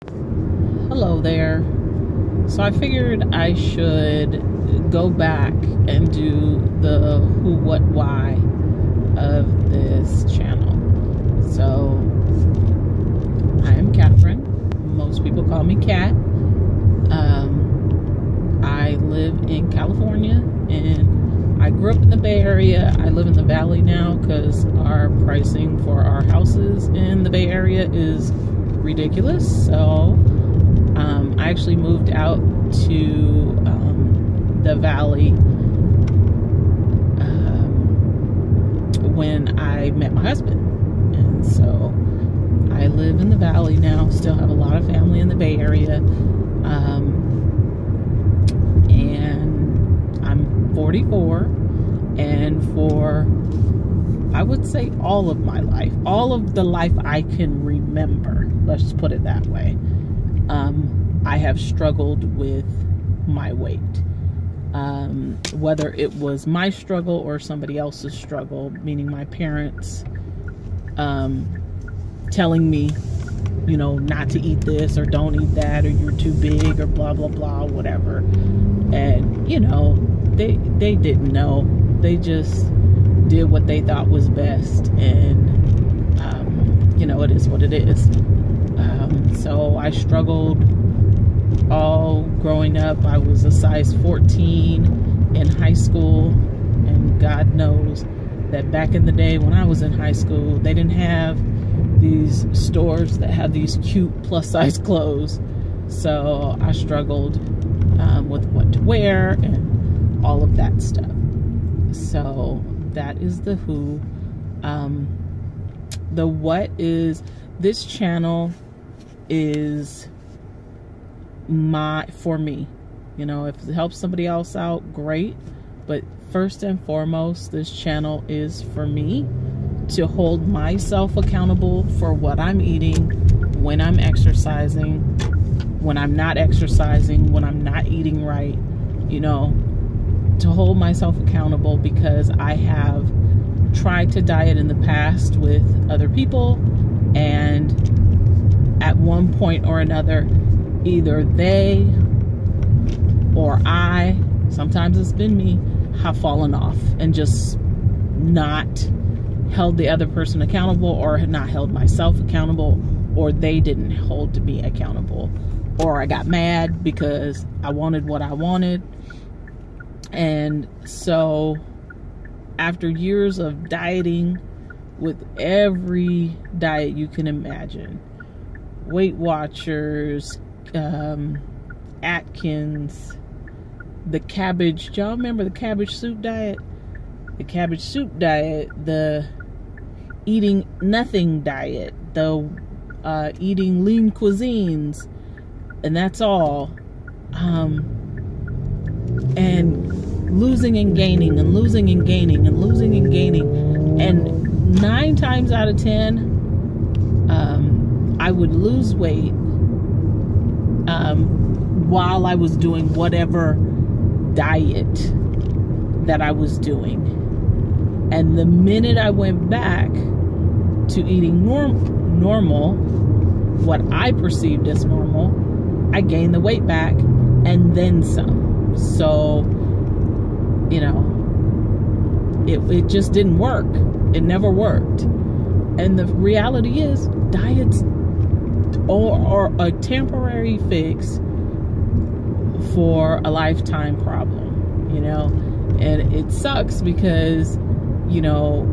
Hello there. So I figured I should go back and do the who, what, why of this channel. So I am Catherine. Most people call me Cat. I live in California and I grew up in the Bay Area. I live in the Valley now because our pricing for our houses in the Bay Area is ridiculous. So I actually moved out to the Valley when I met my husband, and so I live in the Valley now. Still have a lot of family in the Bay Area, and I'm 44, and for I would say all of my life, all of the life I can remember, let's just put it that way, I have struggled with my weight. Whether it was my struggle or somebody else's struggle, meaning my parents telling me, you know, not to eat this or don't eat that or you're too big or blah, blah, blah, whatever. And, you know, they didn't know. They just did what they thought was best. And, you know, it is what it is. So I struggled all growing up. I was a size 14 in high school, and God knows that back in the day when I was in high school, they didn't have these stores that have these cute plus size clothes. So I struggled with what to wear and all of that stuff. So that is the who. The what is, this channel is for me. You know, if it helps somebody else out, great. But first and foremost, this channel is for me to hold myself accountable for what I'm eating, when I'm exercising, when I'm not exercising, when I'm not eating right, you know, to hold myself accountable, because I have tried to diet in the past with other people, and at one point or another, either they or I, sometimes it's been me, have fallen off and just not held the other person accountable, or not held myself accountable, or they didn't hold me accountable, or I got mad because I wanted what I wanted. And so after years of dieting with every diet you can imagine, Weight Watchers, Atkins, the cabbage, y'all remember the cabbage soup diet? The cabbage soup diet, the eating nothing diet, the eating lean cuisines, and that's all. And losing and gaining and losing and gaining and losing and gaining. And 9 times out of 10, I would lose weight while I was doing whatever diet that I was doing. And the minute I went back to eating normal, what I perceived as normal, I gained the weight back and then some. So, you know, it just didn't work. It never worked. And the reality is, diets are a temporary fix for a lifetime problem, you know. And it sucks because, you know,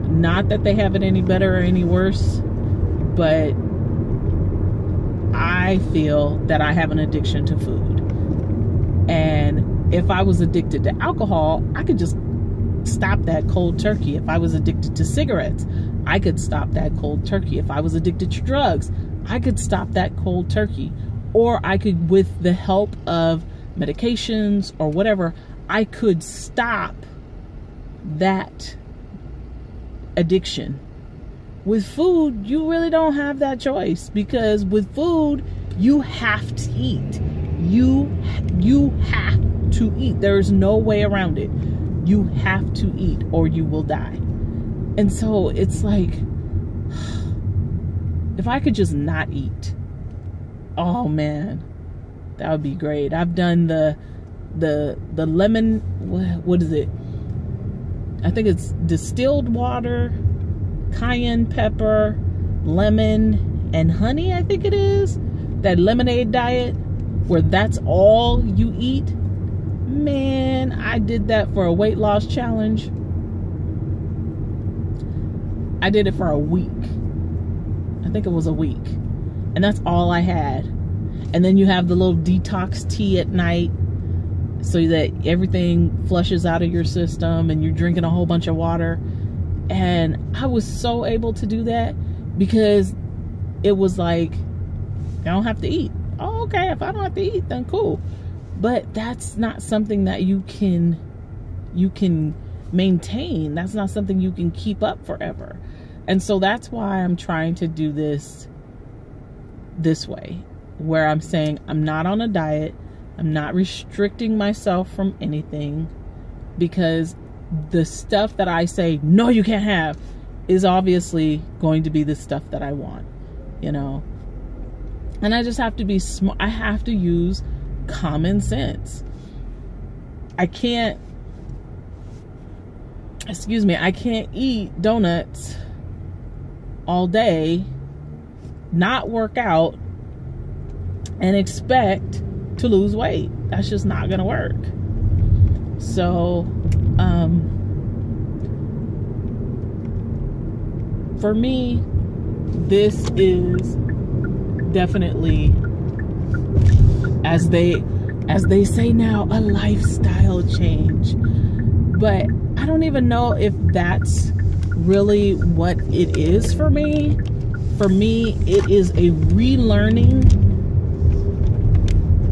not that they have it any better or any worse, but I feel that I have an addiction to food. And if I was addicted to alcohol, I could just stop that cold turkey. If I was addicted to cigarettes, I could stop that cold turkey. If I was addicted to drugs, I could stop that cold turkey. Or I could, with the help of medications or whatever, I could stop that addiction. With food, you really don't have that choice, because with food, you have to eat. You have to eat. There's no way around it. You have to eat or you will die. And so it's like, if I could just not eat, Oh man, that would be great. I've done the lemon, what is it? I think it's distilled water, cayenne pepper, lemon, and honey, I think it is. That lemonade diet where that's all you eat. Man, I did that for a weight loss challenge. I did it for a week. I think it was a week. And that's all I had. And then you have the little detox tea at night so that everything flushes out of your system and you're drinking a whole bunch of water. And I was so able to do that because it was like, I don't have to eat. Oh, okay, if I don't have to eat, then cool. But that's not something that you can maintain. That's not something you can keep up forever. And so that's why I'm trying to do this way, where I'm saying I'm not on a diet. I'm not restricting myself from anything, because the stuff that I say, no, you can't have, is obviously going to be the stuff that I want, you know? And I just have to be smart. I have to use common sense. I can't eat donuts all day, not work out, and expect to lose weight. That's just not gonna work. So for me, this is definitely, as they say now, a lifestyle change. But I don't even know if that's really what it is for me. For me, it is a relearning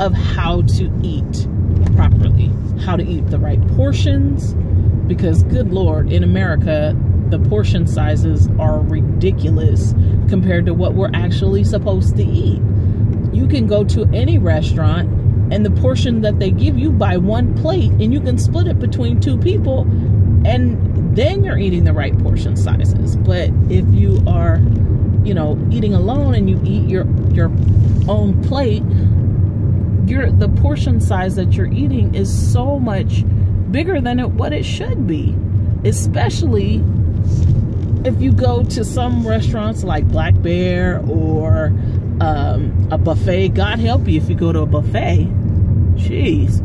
of how to eat properly, how to eat the right portions, because good Lord, in America, the portion sizes are ridiculous compared to what we're actually supposed to eat. You can go to any restaurant and the portion that they give you, buy one plate and you can split it between two people, and then you're eating the right portion sizes. But if you are, you know, eating alone and you eat your own plate, the portion size that you're eating is so much bigger than what it should be. Especially if you go to some restaurants like Black Bear or a buffet. God help you if you go to a buffet. Jeez.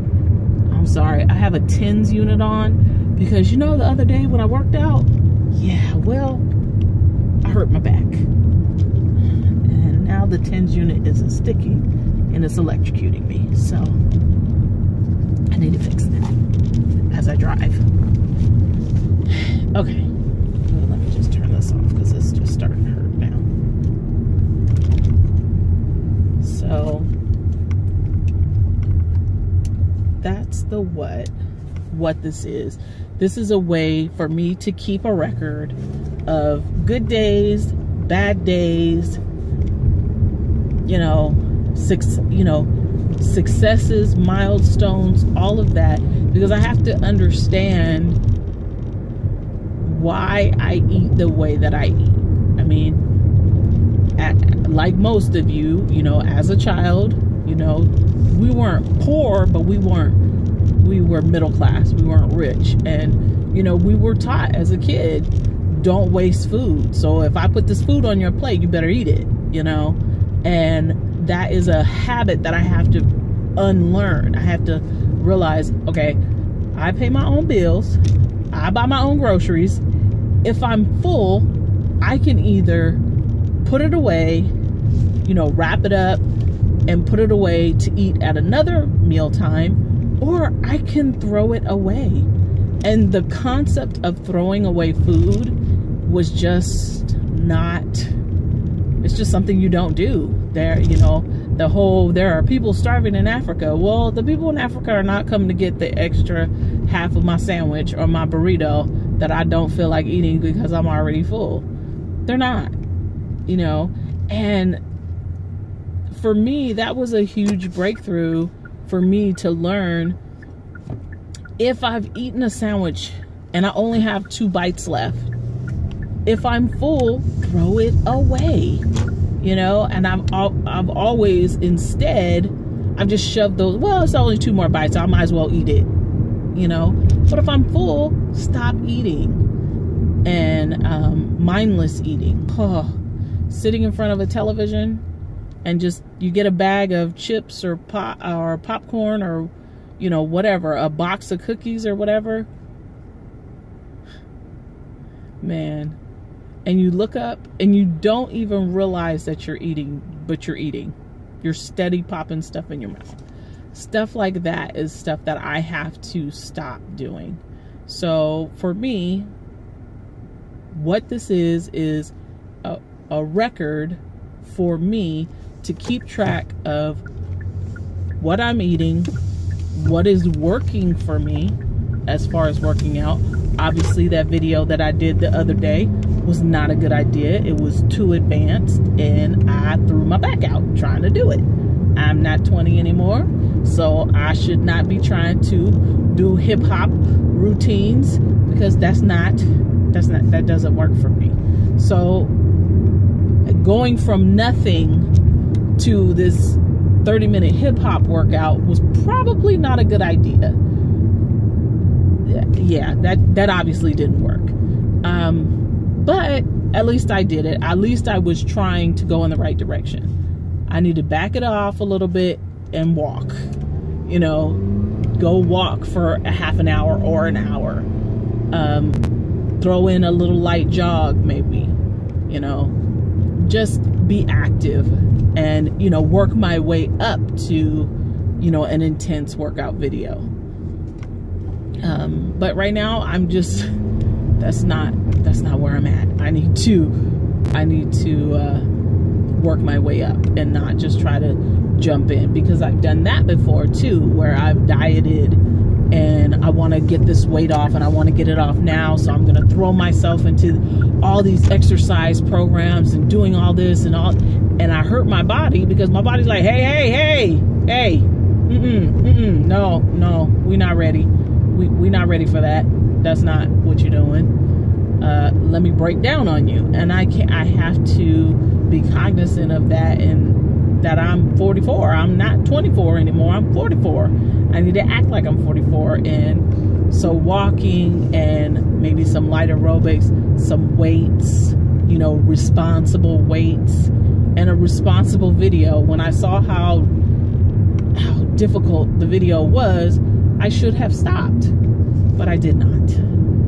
I'm sorry. I have a TENS unit on because, you know, the other day when I worked out, yeah, well, I hurt my back. And now the TENS unit isn't sticking and it's electrocuting me. So I need to fix that as I drive. Okay. Well, let me just turn this off because it's just starting to hurt now. So that's the what this is. This is a way for me to keep a record of good days, bad days, you know, successes, milestones, all of that, because I have to understand why I eat the way that I eat. I mean, like most of you, you know, as a child, you know, we weren't poor, but we were middle class. We weren't rich. And, you know, we were taught as a kid, don't waste food. So if I put this food on your plate, you better eat it, you know? And that is a habit that I have to unlearn. I have to realize, okay, I pay my own bills. I buy my own groceries. If I'm full, I can either put it away, you know, wrap it up and put it away to eat at another mealtime, or I can throw it away. And the concept of throwing away food was just not, it's just something you don't do. There, you know, there are people starving in Africa. Well, the people in Africa are not coming to get the extra half of my sandwich or my burrito that I don't feel like eating because I'm already full. They're not, you know. And for me, that was a huge breakthrough for me to learn. If I've eaten a sandwich and I only have 2 bites left, if I'm full, throw it away. you know, and I've always instead, I've just shoved those, well, it's only 2 more bites, so I might as well eat it, you know. But if I'm full, stop eating. And mindless eating. Oh, sitting in front of a television and just, you get a bag of chips or popcorn or, you know, whatever, a box of cookies or whatever. Man. And you look up and you don't even realize that you're eating, but you're eating. You're steady popping stuff in your mouth. Stuff like that is stuff that I have to stop doing. So for me, what this is a record for me to keep track of what I'm eating, what is working for me as far as working out. Obviously, that video that I did the other day was not a good idea. It was too advanced, and I threw my back out trying to do it. I'm not 20 anymore, so I should not be trying to do hip-hop routines, because that doesn't work for me. So going from nothing to this 30-minute hip-hop workout was probably not a good idea. Yeah, that obviously didn't work. But at least I did it. At least I was trying to go in the right direction. I need to back it off a little bit and walk. You know, go walk for a half an hour or an hour. Throw in a little light jog, maybe. You know, just be active and, you know, work my way up to, you know, an intense workout video. But right now I'm just, that's not where I'm at. I need to work my way up and not just try to jump in, because I've done that before too, where I've dieted and I want to get this weight off and I want to get it off now, so I'm going to throw myself into all these exercise programs and doing all this and all, and I hurt my body because my body's like, hey, no, we're not ready. We're not ready for that. That's not what you're doing. Let me break down on you. And I have to be cognizant of that, and that I'm 44. I'm not 24 anymore. I'm 44. I need to act like I'm 44. And so walking and maybe some light aerobics, some weights, you know, responsible weights, and a responsible video. When I saw how difficult the video was, I should have stopped, but I did not.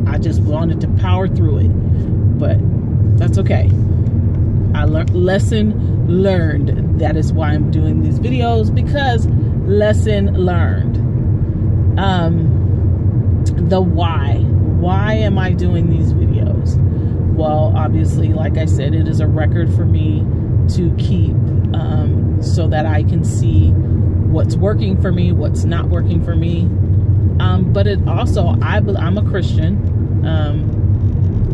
I just wanted to power through it, but that's okay. I lesson learned. That is why I'm doing these videos, because lesson learned. The why am I doing these videos? Well, obviously, like I said, it is a record for me to keep, so that I can see what's working for me, what's not working for me. But it also, I'm a Christian,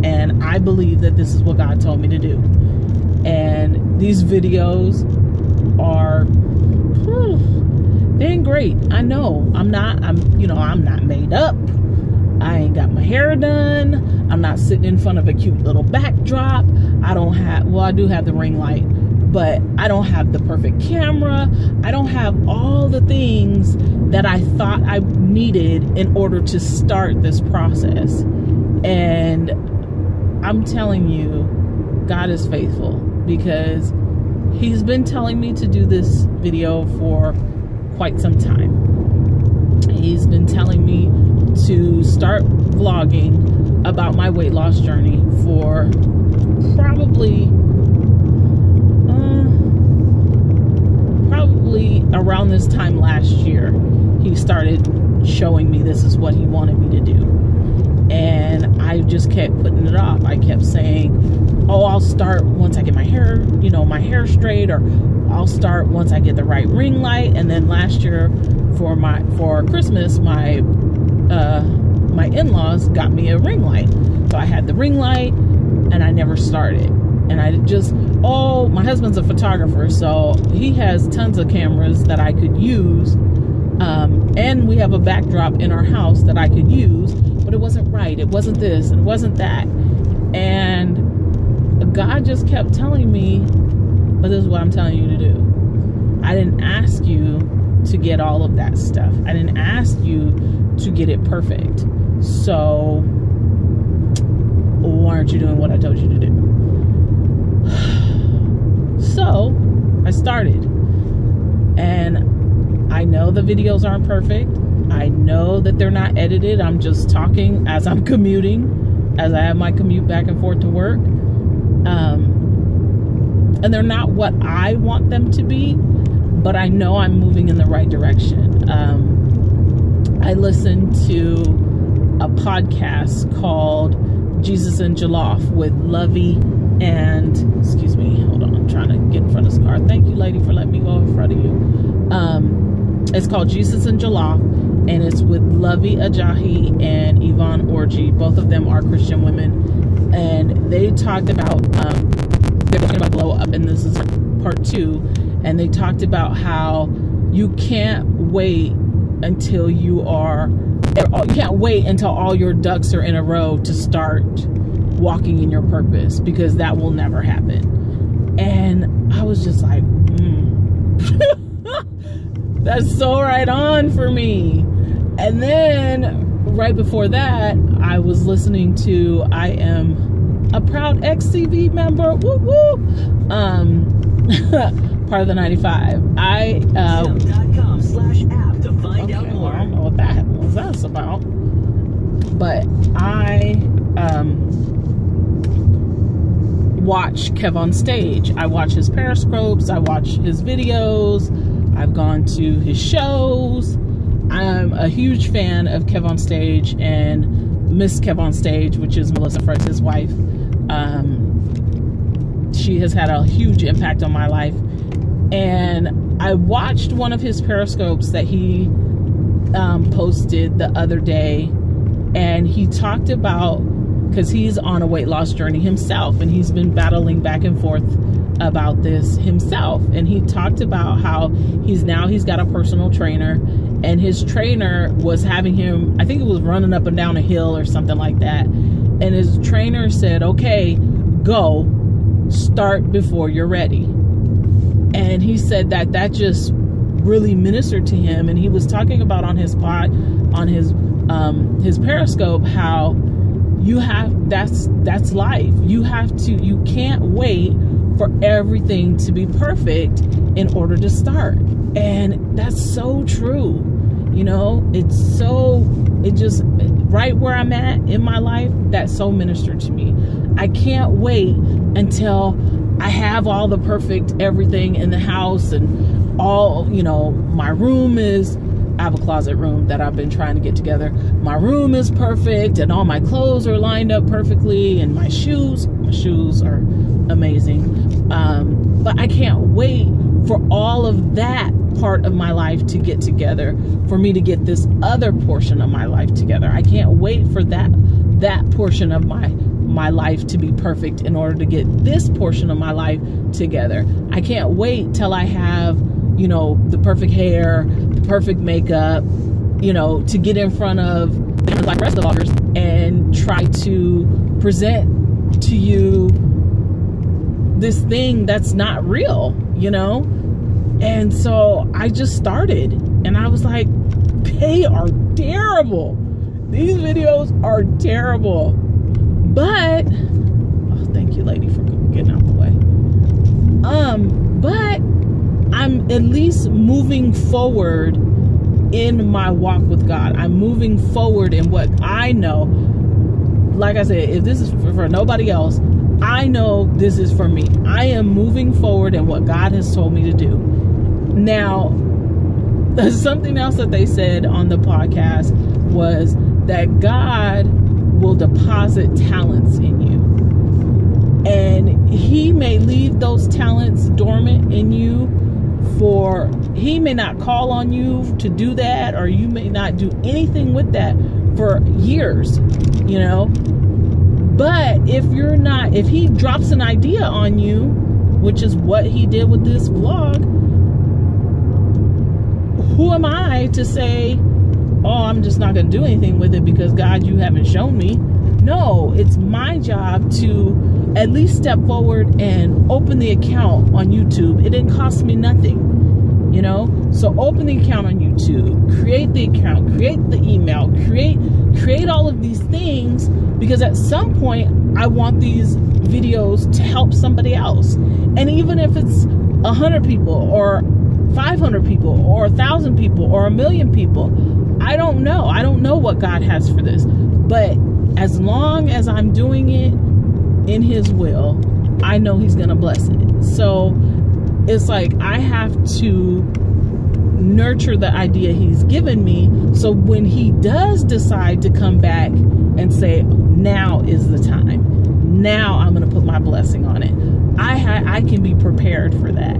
and I believe that this is what God told me to do. And these videos are, they ain't great. I know I'm not made up. I ain't got my hair done. I'm not sitting in front of a cute little backdrop. I do have the ring light, but I don't have the perfect camera. I don't have all the things that I thought I needed in order to start this process. And I'm telling you, God is faithful, because He's been telling me to do this video for quite some time. He's been telling me to start vlogging about my weight loss journey for probably around this time last year. He started showing me this is what he wanted me to do, and I just kept putting it off. I kept saying, oh, I'll start once I get my hair, you know, my hair straight, or I'll start once I get the right ring light. And then last year for Christmas, my in-laws got me a ring light, so I had the ring light and I never started. And I just, my husband's a photographer, so he has tons of cameras that I could use. And we have a backdrop in our house that I could use, but it wasn't right. It wasn't this and it wasn't that. And God just kept telling me, But this is what I'm telling you to do. I didn't ask you to get all of that stuff. I didn't ask you to get it perfect. So why aren't you doing what I told you to do? So I started, and I know the videos aren't perfect. I know that they're not edited. I'm just talking as I'm commuting, as I have my commute back and forth to work. And they're not what I want them to be, but I know I'm moving in the right direction. I listened to a podcast called Jesus and Jollof with Lovey and, excuse me, hold on, I'm trying to get in front of this car. Thank you, lady, for letting me go in front of you. It's called Jesus and Jollof, and it's with Lovey Ajayi and Yvonne Orji. Both of them are Christian women, and they talked about, they're talking about glow up, and this is part 2, and they talked about how you can't wait until you can't wait until all your ducks are in a row to start walking in your purpose, because that will never happen. And I was just like, that's so right on for me. And then right before that, I was listening to, I am a proud XCV member, woo woo, part of the 95. Stem.com/app to find out more. I don't know what that was about, but I watch Kev on Stage. I watch his periscopes, I watch his videos, I've gone to his shows. I'm a huge fan of Kev on Stage and Miss Kev on Stage, which is Melissa Fred's his wife. She has had a huge impact on my life. And I watched one of his periscopes that he posted the other day, and he talked about, because he's on a weight loss journey himself, and he's been battling back and forth about this himself. And he talked about how he's got a personal trainer, and his trainer was having him, I think it was running up and down a hill or something like that, and his trainer said, okay, go, start before you're ready. And he said that just really ministered to him. And he was talking about on his his periscope how that's life. You can't wait for everything to be perfect in order to start. And that's so true. You know, it just right where I'm at in my life, that so ministered to me. I can't wait until I have all the perfect everything in the house, and all, you know, my room is, I have a closet room that I've been trying to get together. My room is perfect, and all my clothes are lined up perfectly, and my shoes are amazing. But I can't wait for all of that part of my life to get together, for me to get this other portion of my life together. I can't wait for that portion of my life to be perfect in order to get this portion of my life together. I can't wait till I have, you know, the perfect hair, the perfect makeup, you know, to get in front of like the rest of the vloggers and try to present to you this thing that's not real, you know? And so I just started, and I was like, they are terrible. These videos are terrible. But, oh, thank you, lady, for getting out the way. But I'm at least moving forward in my walk with God. I'm moving forward in what I know. Like I said, if this is for nobody else, I know this is for me. I am moving forward in what God has told me to do. Now, something else that they said on the podcast was that God will deposit talents in you. And he may leave those talents dormant in you he may not call on you to do that, or you may not do anything with that for years, you know. But if he drops an idea on you, which is what he did with this vlog, who am I to say, oh, I'm just not going to do anything with it because God, you haven't shown me? No, it's my job to at least step forward and open the account on YouTube. It didn't cost me nothing, you know? So open the account on YouTube, create the account, create the email, create all of these things, because at some point I want these videos to help somebody else. And even if it's 100 people or 500 people or 1,000 people or 1,000,000 people, I don't know. I don't know what God has for this. But as long as I'm doing it in His will, I know He's going to bless it. So it's like I have to nurture the idea He's given me, so when He does decide to come back and say, now is the time, now I'm going to put my blessing on it, I can be prepared for that.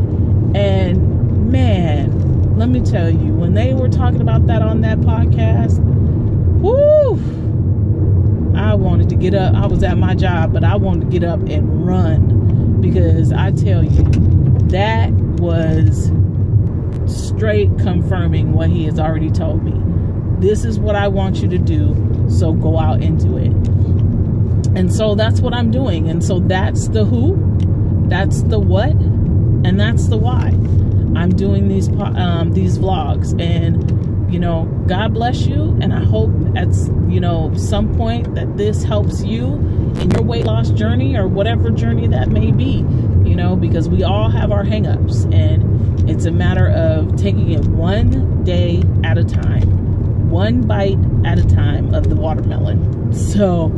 And man, let me tell you, when they were talking about that on that podcast, whoo, I wanted to get up. I was at my job, but I wanted to get up and run, because I tell you, that was straight confirming what He has already told me. This is what I want you to do, so go out and do it. And so that's what I'm doing. And so that's the who, that's the what, and that's the why. I'm doing these vlogs, and you know, God bless you. And I hope at some point that this helps you in your weight loss journey, or whatever journey that may be. You know, because we all have our hang-ups, and it's a matter of taking it one day at a time, one bite at a time of the watermelon. So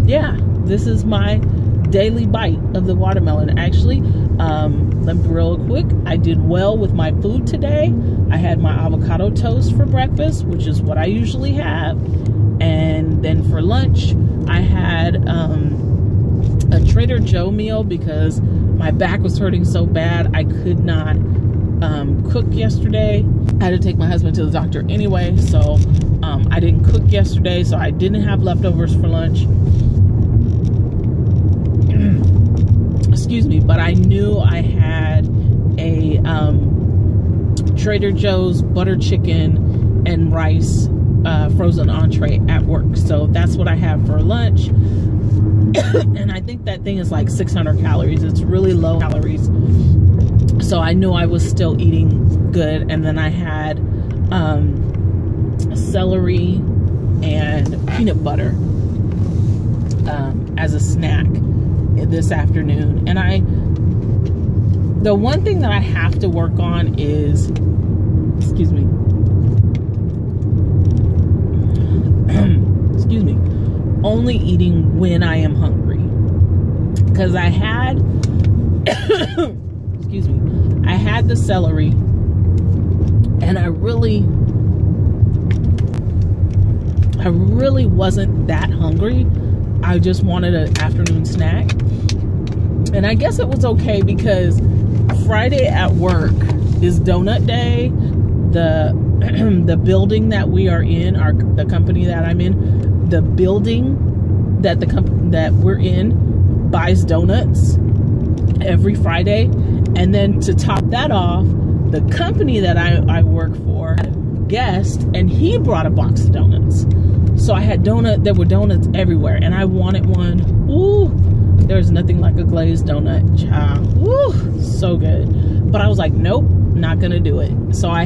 yeah, this is my daily bite of the watermelon. Actually, let me be real quick, I did well with my food today. I had my avocado toast for breakfast, which is what I usually have, and then for lunch I had a Trader Joe meal, because my back was hurting so bad I could not cook yesterday. I had to take my husband to the doctor anyway, so I didn't cook yesterday, so I didn't have leftovers for lunch. Excuse me, but I knew I had a Trader Joe's butter chicken and rice frozen entree at work, so that's what I have for lunch. And I think that thing is like 600 calories. It's really low calories, so I knew I was still eating good. And then I had celery and peanut butter as a snack this afternoon. And the one thing that I have to work on is, excuse me, excuse me, only eating when I am hungry. Because I had excuse me, I had the celery, and I really wasn't that hungry. I just wanted an afternoon snack. And I guess it was okay, because Friday at work is donut day. The building that we are in, the company that I'm in, the building that that we're in buys donuts every Friday. And then to top that off, the company that I work for had a guest, and he brought a box of donuts. So I had there were donuts everywhere, and I wanted one. Ooh, there's nothing like a glazed donut, child. Ooh, so good. But I was like, nope, not gonna do it. So I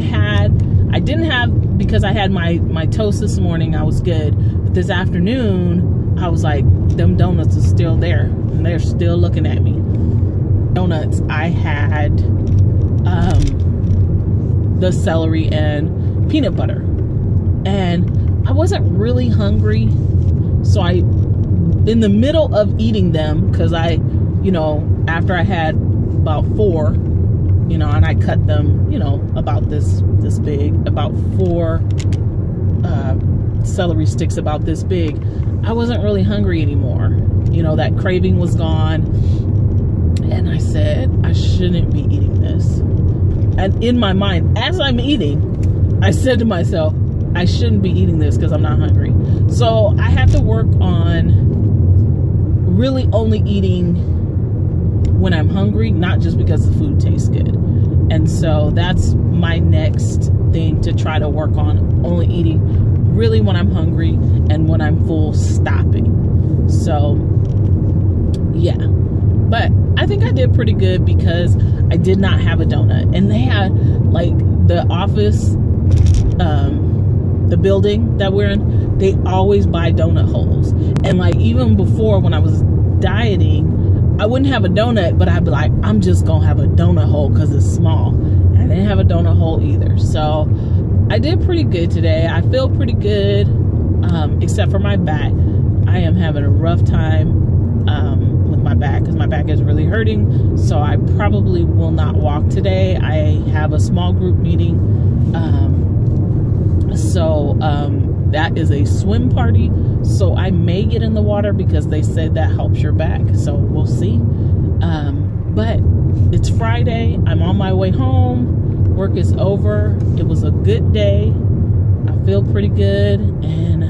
didn't have, because I had my toast this morning, I was good. But this afternoon, I was like, them donuts are still there, and they're still looking at me. Donuts, I had the celery and peanut butter, and I wasn't really hungry, so in the middle of eating them, because after I had about 4, and I cut them, about this big, about 4 celery sticks about this big, I wasn't really hungry anymore. That craving was gone. And I said, I shouldn't be eating this. And in my mind, as I'm eating, I said to myself, I shouldn't be eating this because I'm not hungry. So I have to work on really only eating when I'm hungry, not just because the food tastes good. And so that's my next thing to try to work on, only eating really when I'm hungry, and when I'm full, stopping. So yeah, but I think I did pretty good because I did not have a donut. And they had, like, the office, the building that we're in, they always buy donut holes. And like, even before, when I was dieting, I wouldn't have a donut, but I'd be like, I'm just gonna have a donut hole because it's small. And I didn't have a donut hole either. So I did pretty good today. I feel pretty good, except for my back. I am having a rough time with my back because my back is really hurting. So I probably will not walk today. I have a small group meeting. That is a swim party. So I may get in the water because they said that helps your back. So we'll see. But it's Friday. I'm on my way home. Work is over. It was a good day. I feel pretty good. And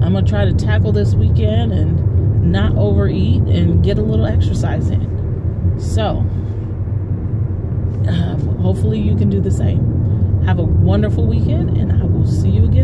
I'm going to try to tackle this weekend and not overeat and get a little exercise in. So, hopefully you can do the same. Have a wonderful weekend, and I will see you again